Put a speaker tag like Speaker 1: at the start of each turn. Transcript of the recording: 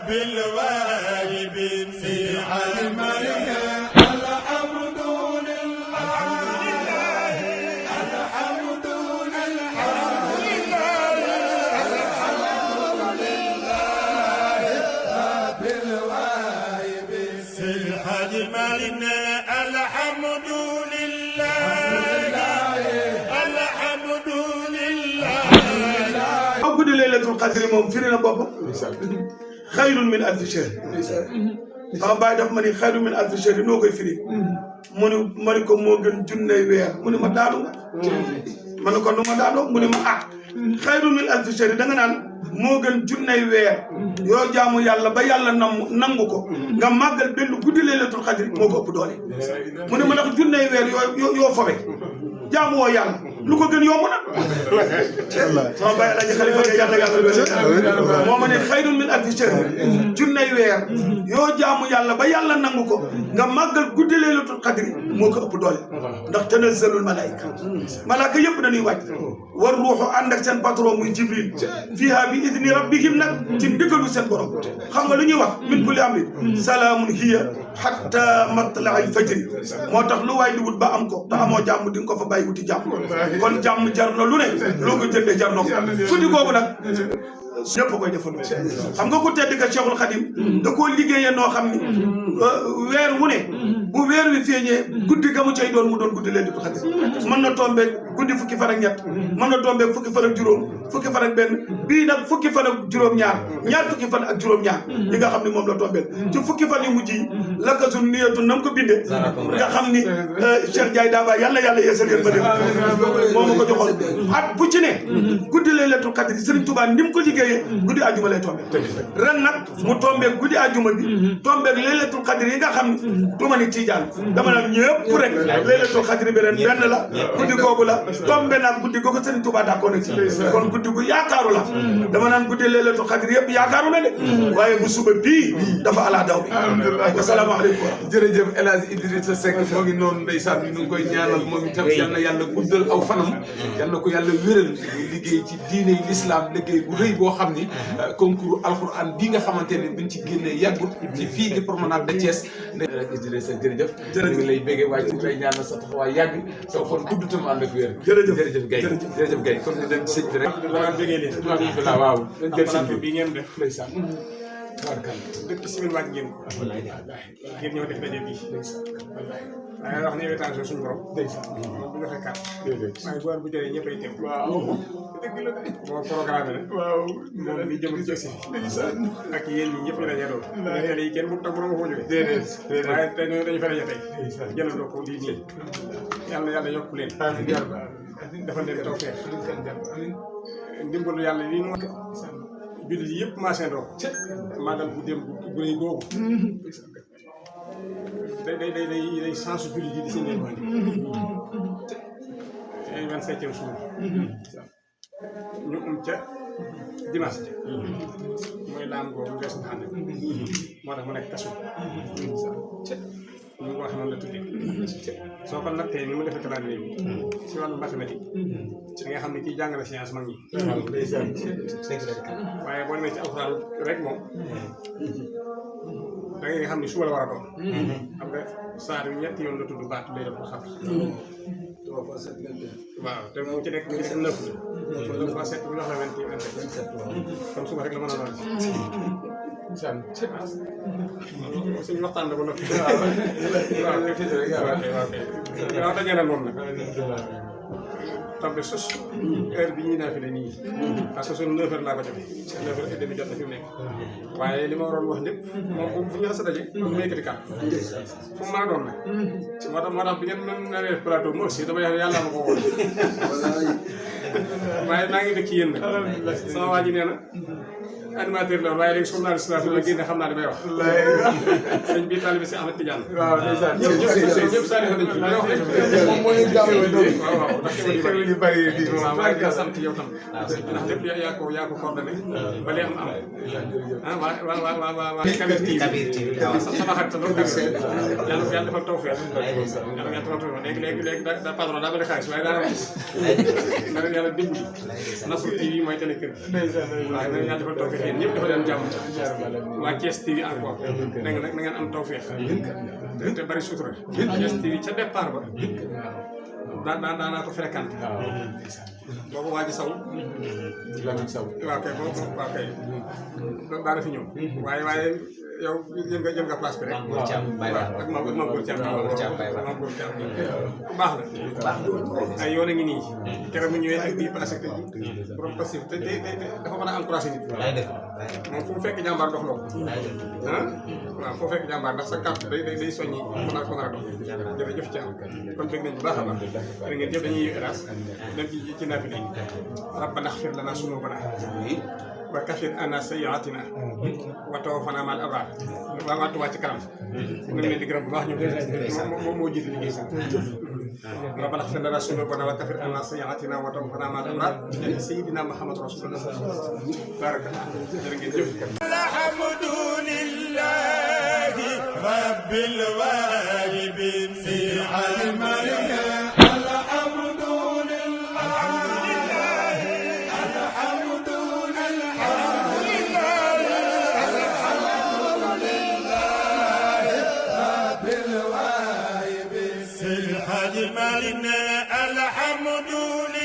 Speaker 1: بالواجب في علمنا الحمد laylatul qadri moom firi na boppam xayrun min alfi shahr sama baay daf ma ni xayrun min alfi shahr noo koy firi mu ni ma ni ko moo gën junney weer mu ni ma daanu ma ne ko nu ma daanoo mu ni ma xayrun min alfi shahr da nga naan moo gën junney weer yoo jaamu yàlla ba yàlla nangu ko nga màggal benn guddi laylatul qadri moo ko ëpp doole mu ni ma ndax junney weer yoo fowe jaamu woo yàlla lu ko gën yomb na sama baay Alaaji Xalifa yàlla moo ma ne xayrun min alfi shahr junney weer yoo jaamu yàlla ba yàlla nangu ko nga màggal guddi laylatul qadri moo ko ëpp doole ndax tanazzalul malaaka yëpp dañuy wàcc war ruuxu ànd ak seen patron muy Jibril fiha bi idni rabbihim nag ci ndigalu seen borom xam nga lu ñuy wax min kulli amrin salaamun hiya hatta matla'il fajri moo tax lu waay di wut ba am ko te amoo jàmm di nga ko fa bàyyi wuti jàmm kon jàmm jar na lu ne loo ko jëndee jar na ko guddi googu nag ñëpp koy defandoo xam nga ku tedd ka Cheikhul Khadim da koo liggéeyee noo xam ni weer wu ne bu weer wi feeñee guddi ga mu cay doon mu doon guddi laylatul qadr mën na tombeeg guddi fukki fan ak ñett mën na tombeeg fukki fan ak juróom fukki fan ak benn bii nag fukki fan ak juróom-ñaar ñaar fukki fan ak juróom-ñaar yi nga xam ni moom la tombeel ci fukki fan yu mujj yi lakasu niyatu nam ko bindee nga xam ni Cheikh Ndiaye Daba yàlla yeesal yéen ba dé moo ma ko joxoon at bu ci ne guddi laylatul qadr Serigne Touba ni mu ko liggéeyee guddi àjjuma lay tombe ren nag mu tombeeg guddi àjjuma bi tombeeg laylatul qadr yi nga xam ni duma ni Tijaan dama naan ñëpp rek laylatul qadr bi ren benn la guddi googu la tombe nag guddi googu Serigne Touba d'accord na ci kon guddi gu yaakaaru la dama naan guddi laylatul qadr yëpp yaakaaru na de waaye bu suba bii dafa ala daw bi asalaamaaleykum
Speaker 2: jërëjëf El Hadj Idrissa Seck moo ngi noonu ndeysaan bi ñu ngi koy ñaanal moom itam yal na yàlla guddal aw fanam yal na ko yàlla wéral liggéey ci diine l'islam liggéey bu rëy boo xam ni concours alxuraan bii nga xamante ne biñ ci génnee yàggut ci fii di promenade de Thiès Idrissa jërëjëf ñu ngi lay béggee waaye ci lay ñaanal sa taxawaay yàgg sa fan gudd tam ànd ak wér jërëjëf Gaye jërëjëf Gaye comme ni dem ci sëñ bi rek waaw jël sëñ bi ngeen def ndeysaan
Speaker 3: dëkk simin waaj ngeen ko ngeen ñëw def daje bii waaye wax ne invitation suñu borom moom bu joxe carte waaye bu bu jotee ñëppay teew dëgg la de moo programme ne moom li jëm ci si ak yéen ñi ñëpp ñu daje doon yéen yi kenn bu toog borom foo jógee waaye tey dañu fa daje tey jëlandoo ko lii nii yàlla yokk leen dafa leen tawfeex ndimbalu yàlla lii jullit yi yëpp maasandoo magal bu dem bu rëy googu day sens jullit yi di si ñëw 27e jour ñu ca dimanche ja mooy laam googu ngees nga xam ne moo tax mu nekk kasu ñu ko wax noonu la tuddee soo ko nattee ni mu defee calendrier bi si wàllu mathématique da nga xam ne kii jàng na science mag ñi waaye boo demee ci alxuraan rek moom da ngay xam ne suba la war a doon xam nga saar yu ñetti yoon la tudd baatu lay def xam waaw te mu ci nekk mu ngi def 9 fois 7 bu ñu wax la 27 kon suba rek la mën a doon suñu waxtaan la ba noppi waaw dañu ne moom nag tambe sos heure bi ñuy naafile nii parce que suñu 9 heures laa ko joxe 9 heures et demi jot na fi mu nekk waaye li ma waroon wax lépp moom fu ñu la sa daje mu yëkkati kàddu fu mu mën a doon nag moo tax bi ngeen mën na def plateau mo aussi dama yàlla ma ko woon waaye maa ngi dëkk yéen nag sama waa ji nee na animateur la waaye léegi journaliste la génne xam naa li may wax sëñ bi taalibe si Ahmed Tidiane waaw ñëpp sari nañ fi wax moom mooy gaaw waaw ndax yu bari di maa ngi sant yow tam ndax lépp yaa ko coordonné ba lee am waa Kabir TV sama xarit la yàlla defal tawfeex léegi da patron daa bëri xaalis waaye daa yàlla dimbali Nasrou TV mooy télé kër gi waaw na yàlla defal tawfeex yéen ñëpp dafa leen jàmm waa Thiès TV encore na ngeen am tawfeex te bari sutura Thiès TV ca départ ba daanaa ko fréquenté boobu waa ji saw waaw kay boobu waaw kay daana fi ñëw waaye yow jël nga place bi rek. waaw ak Mame Goor Thiam ku baax la. ay yoon a ngi nii. keroog mu ñëwee ak bii passé tey jii. borom passif te dafa mën a encouragé nit. moom fu mu fekk jàmbaar dox loo ko. ah waaw foo fekk jàmbaar ndax sa carte day soññi mën a dox. jërëjëf Thiam kon bëgg nañ bu baax a baax. da ngeen jëf dañuy hélas dem ci naafila yi. rabbana xfir lana sunubana wa kafir ana sayyi'atina wa tawaffana ma'al abrar waa Touba ci kanam ñu ngi leen di gërëm bu baax ñoom moo jiite liggéey sax rabbana ighfir lana dhunubana wa kaffir anna sayyi'atina wa tawaffana ma'al abrar sayyidina Muhammad rasulullah barakallah jërë ngeen jëf alhamdulillahi rabbil wahibin fi al-malika الحمد لله